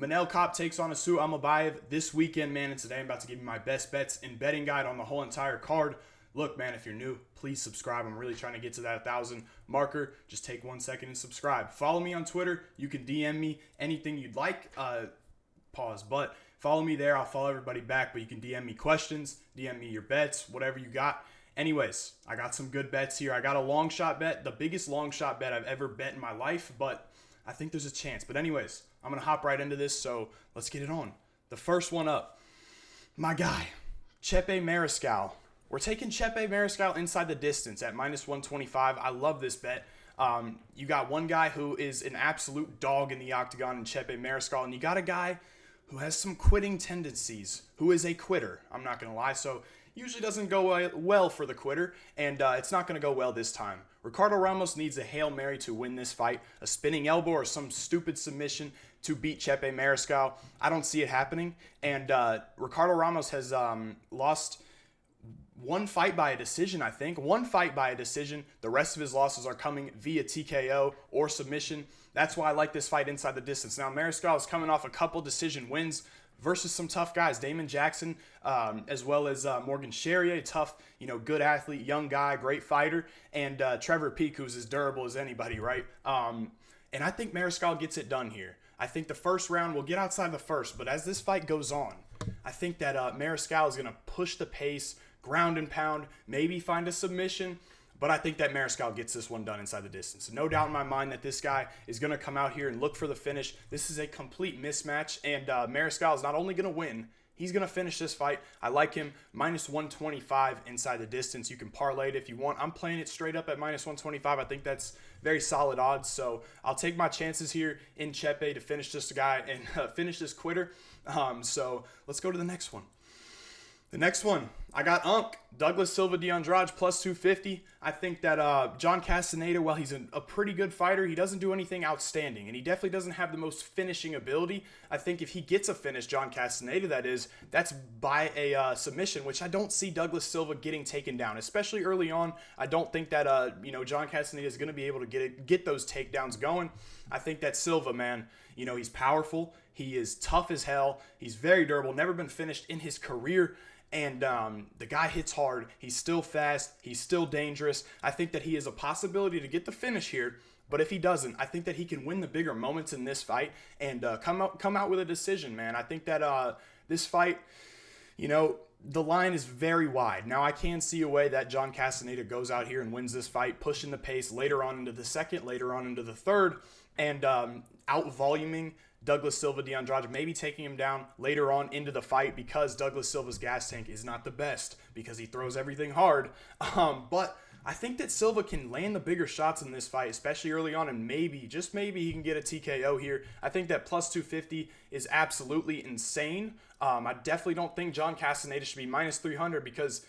Manel Kape takes on Almabayev this weekend, man. And today I'm about to give you my best bets and betting guide on the whole entire card. Look, man, if you're new, please subscribe. I'm really trying to get to that 1,000 marker. Just take 1 second and subscribe. Follow me on Twitter. You can DM me anything you'd like. But follow me there. I'll follow everybody back, but you can DM me questions, DM me your bets, whatever you got. Anyways, I got some good bets here. I got a long shot bet, the biggest long shot bet I've ever bet in my life, but I think there's a chance. But anyways, I'm going to hop right into this, so let's get it on. The first one up, my guy, Chepe Mariscal. We're taking Chepe Mariscal inside the distance at -125. I love this bet. You got one guy who is an absolute dog in the octagon in Chepe Mariscal, and you got a guy who has some quitting tendencies, who is a quitter. I'm not going to lie. So usually doesn't go well for the quitter, and it's not going to go well this time. Ricardo Ramos needs a Hail Mary to win this fight, a spinning elbow or some stupid submission to beat Chepe Mariscal. I don't see it happening, and Ricardo Ramos has lost one fight by a decision, I think. One fight by a decision. The rest of his losses are coming via TKO or submission. That's why I like this fight inside the distance. Now, Mariscal is coming off a couple decision wins versus some tough guys. Damon Jackson, as well as Morgan Charrier, tough, good athlete, young guy, great fighter. And Trevor Peek, who's as durable as anybody, right? And I think Mariscal gets it done here. I think the first round, we'll get outside the first, but as this fight goes on, I think that Mariscal is going to push the pace, ground and pound, maybe find a submission, but I think that Mariscal gets this one done inside the distance. No doubt in my mind that this guy is going to come out here and look for the finish. This is a complete mismatch, and Mariscal is not only going to win, he's going to finish this fight. I like him -125 inside the distance. You can parlay it if you want. I'm playing it straight up at -125. I think that's very solid odds, so I'll take my chances here in Chepe to finish this guy and finish this quitter. So let's go to the next one. The next one, I got Douglas Silva de Andrade +250. I think that John Castaneda, while he's a pretty good fighter, he doesn't do anything outstanding, and he definitely doesn't have the most finishing ability. I think if he gets a finish, John Castaneda, that's by a submission, which I don't see Douglas Silva getting taken down, especially early on. I don't think that John Castaneda is going to be able to get those takedowns going. I think that Silva, man, he's powerful. He is tough as hell. He's very durable. Never been finished in his career. And the guy hits hard. He's still fast. He's still dangerous. I think that he has a possibility to get the finish here. But if he doesn't, I think that he can win the bigger moments in this fight and come out with a decision, man. I think that this fight, the line is very wide. Now, I can see a way that John Castaneda goes out here and wins this fight, pushing the pace later on into the second, later on into the third, and out-voluming Douglas Silva de Andrade, maybe taking him down later on into the fight because Douglas Silva's gas tank is not the best because he throws everything hard. But I think that Silva can land the bigger shots in this fight, especially early on, and maybe, just maybe, he can get a TKO here. I think that +250 is absolutely insane. I definitely don't think John Castaneda should be -300 because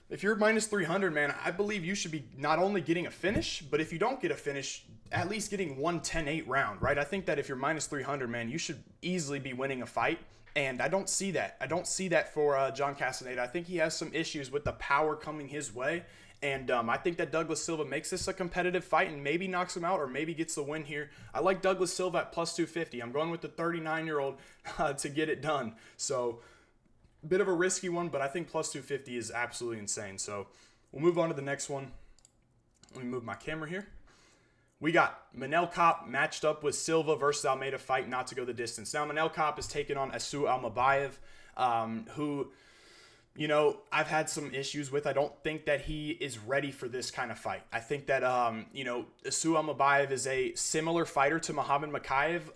if you're -300, man, I believe you should be not only getting a finish, but if you don't get a finish, at least getting 1-10-8 round, right? I think that if you're -300, man, you should easily be winning a fight, and I don't see that. I don't see that for John Castaneda. I think he has some issues with the power coming his way, and I think that Douglas Silva makes this a competitive fight and maybe knocks him out or maybe gets the win here. I like Douglas Silva at +250. I'm going with the 39-year-old to get it done. So bit of a risky one, but I think +250 is absolutely insane. So we'll move on to the next one. Let me move my camera here. We got Manel Kape matched up with Silva versus Almeida fight not to go the distance. Now, Manel Kape is taking on Almabayev, who, I've had some issues with. I don't think that he is ready for this kind of fight. I think that, Almabayev is a similar fighter to Muhammad Mokaev,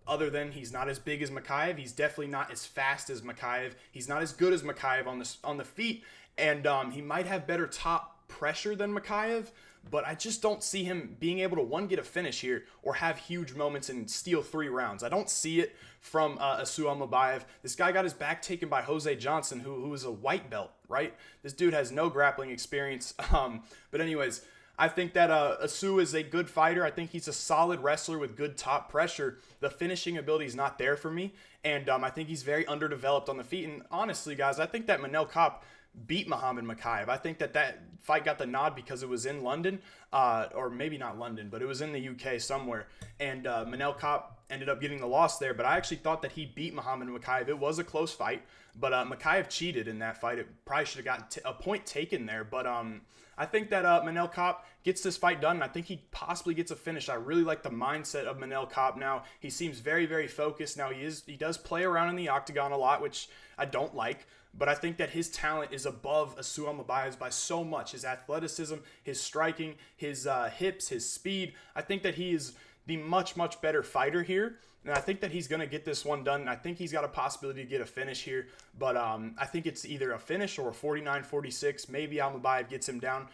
other than he's not as big as Mokaev. He's definitely not as fast as Mokaev. He's not as good as Mokaev on the feet, and he might have better top pressure than Mokaev, but I just don't see him being able to, one, get a finish here or have huge moments and steal 3 rounds. I don't see it from Almabayev. This guy got his back taken by Jose Johnson, who is a white belt, right? This dude has no grappling experience. But anyways, I think that Asu is a good fighter. I think he's a solid wrestler with good top pressure. The finishing ability is not there for me, and I think he's very underdeveloped on the feet. And honestly, guys, I think that Manel Kape beat Muhammad Mokaev. I think that fight got the nod because it was in London, or maybe not London, but it was in the UK somewhere. And Manel Kape ended up getting the loss there, but I actually thought that he beat Muhammad Mokaev. It was a close fight, but Mokaev cheated in that fight. It probably should have gotten a point taken there, but I think that Manel Kape gets this fight done, and I think he possibly gets a finish. I really like the mindset of Manel Kape now. He seems very, very focused. Now, he does play around in the octagon a lot, which I don't like, but I think that his talent is above Asu Almabayev's by so much. His athleticism, his striking, his hips, his speed. I think that he is the much, much better fighter here. And I think that he's going to get this one done. And I think he's got a possibility to get a finish here. But I think it's either a finish or a 49-46. Maybe Almabayev gets him down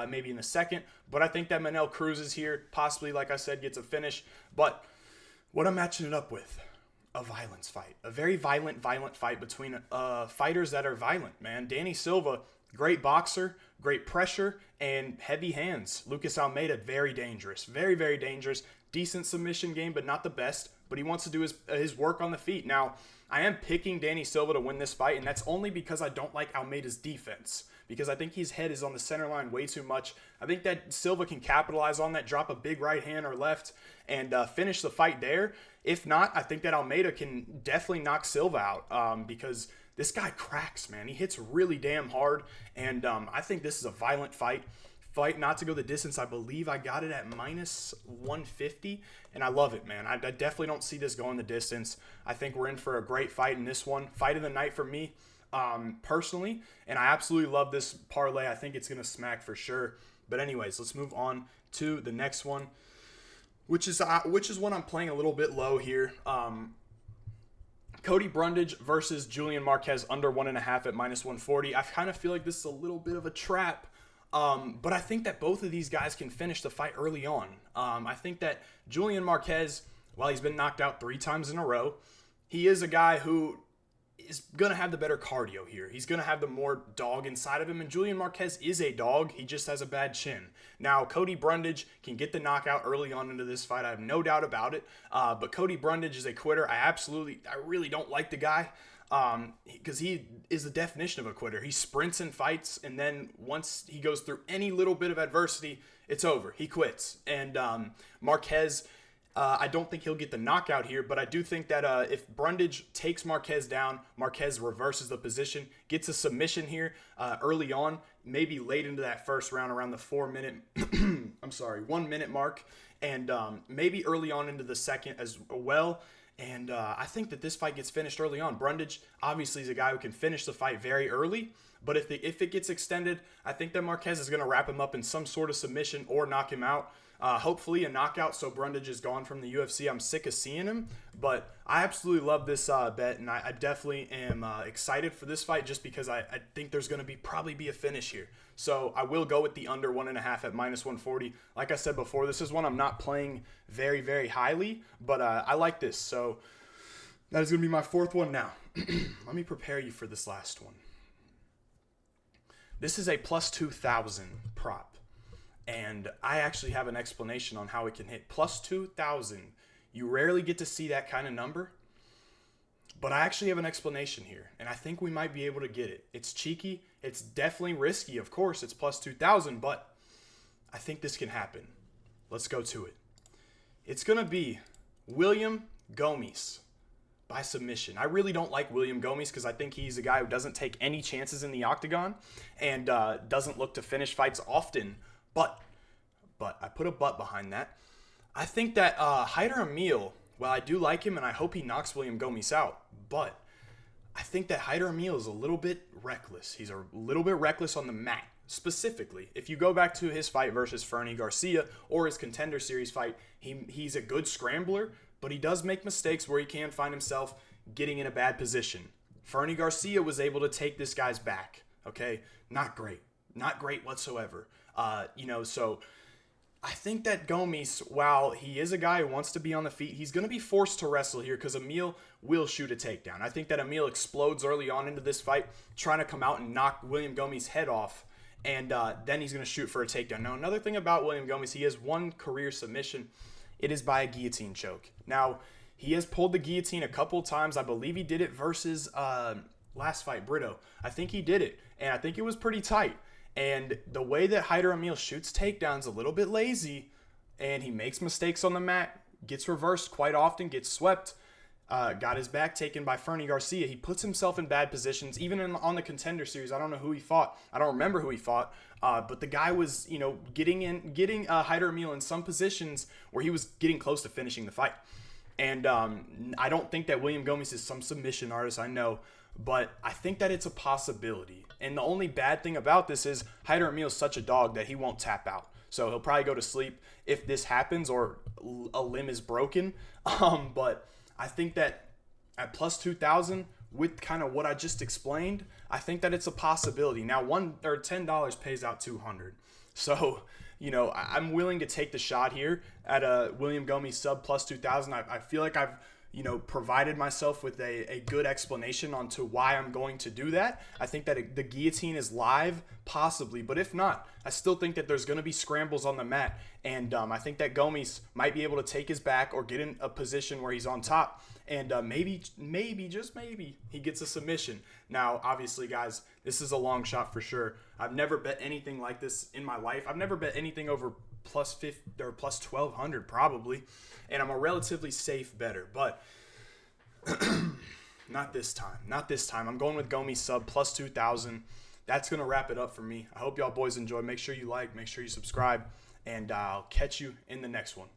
maybe in the second. But I think that Manel cruises here. Possibly, like I said, gets a finish. But what I'm matching it up with, a violence fight. A very violent fight between fighters that are violent, man. Danny Silva, great boxer, great pressure, and heavy hands. Lucas Almeida, very dangerous. Very, very dangerous. Decent submission game, but not the best. But he wants to do his work on the feet. Now, I am picking Danny Silva to win this fight, and that's only because I don't like Almeida's defense. Because I think his head is on the center line way too much. I think that Silva can capitalize on that, drop a big right hand or left, and finish the fight there. If not, I think that Almeida can definitely knock Silva out because this guy cracks, man. He hits really damn hard, and I think this is a violent fight. Fight not to go the distance. I believe I got it at -150, and I love it, man. I definitely don't see this going the distance. I think we're in for a great fight in this one. Fight of the night for me, personally, and I absolutely love this parlay. I think it's going to smack for sure. But anyways, let's move on to the next one, which is one I'm playing a little bit low here. Cody Brundage versus Julian Marquez under 1.5 at -140. I kind of feel like this is a little bit of a trap. But I think that both of these guys can finish the fight early on. I think that Julian Marquez, while he's been knocked out 3 times in a row, he is a guy who is going to have the better cardio here. He's going to have the more dog inside of him, and Julian Marquez is a dog. He just has a bad chin. Now, Cody Brundage can get the knockout early on into this fight. I have no doubt about it. But Cody Brundage is a quitter. I really don't like the guy. Because he is the definition of a quitter. He sprints and fights, and then once he goes through any little bit of adversity, it's over. He quits. And Marquez, I don't think he'll get the knockout here, but I do think that if Brundage takes Marquez down, Marquez reverses the position, gets a submission here early on, maybe late into that first round around the 1 minute mark, and maybe early on into the second as well. And I think that this fight gets finished early on. Brundage obviously is a guy who can finish the fight very early, but if it gets extended, I think that Marquez is going to wrap him up in some sort of submission or knock him out. Hopefully a knockout, so Brundage is gone from the UFC. I'm sick of seeing him, but I absolutely love this bet, and I definitely am excited for this fight just because I think there's going to probably be a finish here. So I will go with the under 1.5 at -140. Like I said before, this is one I'm not playing very, very highly, but I like this. So that is going to be my 4th one now. Let me prepare you for this last one. This is a +2,000 prop. And I actually have an explanation on how it can hit +2,000. You rarely get to see that kind of number, but I actually have an explanation here, and I think we might be able to get it. It's cheeky. It's definitely risky, of course. It's +2,000, but I think this can happen. Let's go to it. It's going to be William Gomis by submission. I really don't like William Gomis because I think he's a guy who doesn't take any chances in the octagon and doesn't look to finish fights often. But I put a but behind that. I think that Haider Emil, well, I do like him, and I hope he knocks William Gomis out. But I think that Haider Emil is a little bit reckless. He's a little bit reckless on the mat. Specifically, if you go back to his fight versus Fernie Garcia or his Contender Series fight, he's a good scrambler, but he does make mistakes where he can find himself getting in a bad position. Fernie Garcia was able to take this guy's back. Okay, not great whatsoever. So I think that Gomis, while he is a guy who wants to be on the feet, he's going to be forced to wrestle here because Emil will shoot a takedown. I think that Emil explodes early on into this fight, trying to come out and knock William Gomis' head off, and then he's going to shoot for a takedown. Now, another thing about William Gomis, he has one career submission. It is by a guillotine choke. Now, he has pulled the guillotine a couple times. I believe he did it versus last fight, Brito. I think he did it, and I think it was pretty tight. And the way that Haider Emil shoots takedowns a little bit lazy, and he makes mistakes on the mat, gets reversed quite often, gets swept. Got his back taken by Fernie Garcia. He puts himself in bad positions, even on the Contender Series. I don't know who he fought. I don't remember who he fought. But the guy was, getting Hyder Emil in some positions where he was getting close to finishing the fight. And I don't think that William Gomis is some submission artist, I know, but I think that it's a possibility. And the only bad thing about this is Hyder Emil is such a dog that he won't tap out. So he'll probably go to sleep if this happens or a limb is broken. But I think that at plus 2,000, with kind of what I just explained, I think that it's a possibility. Now, $10 pays out 200. So, I'm willing to take the shot here at a William Gomis sub plus 2,000. I feel like I've, provided myself with a good explanation onto why I'm going to do that. I think that the guillotine is live, possibly, but if not, I still think that there's going to be scrambles on the mat, and I think that Gomis might be able to take his back or get in a position where he's on top, and maybe, just maybe, he gets a submission. Now, obviously, guys, this is a long shot for sure. I've never bet anything like this in my life. I've never bet anything over plus 50 or plus 1,200 probably, and I'm a relatively safe bettor, but not this time. I'm going with Gomis sub plus 2,000. That's going to wrap it up for me. I hope y'all boys enjoy. Make sure you like, make sure you subscribe, and I'll catch you in the next one.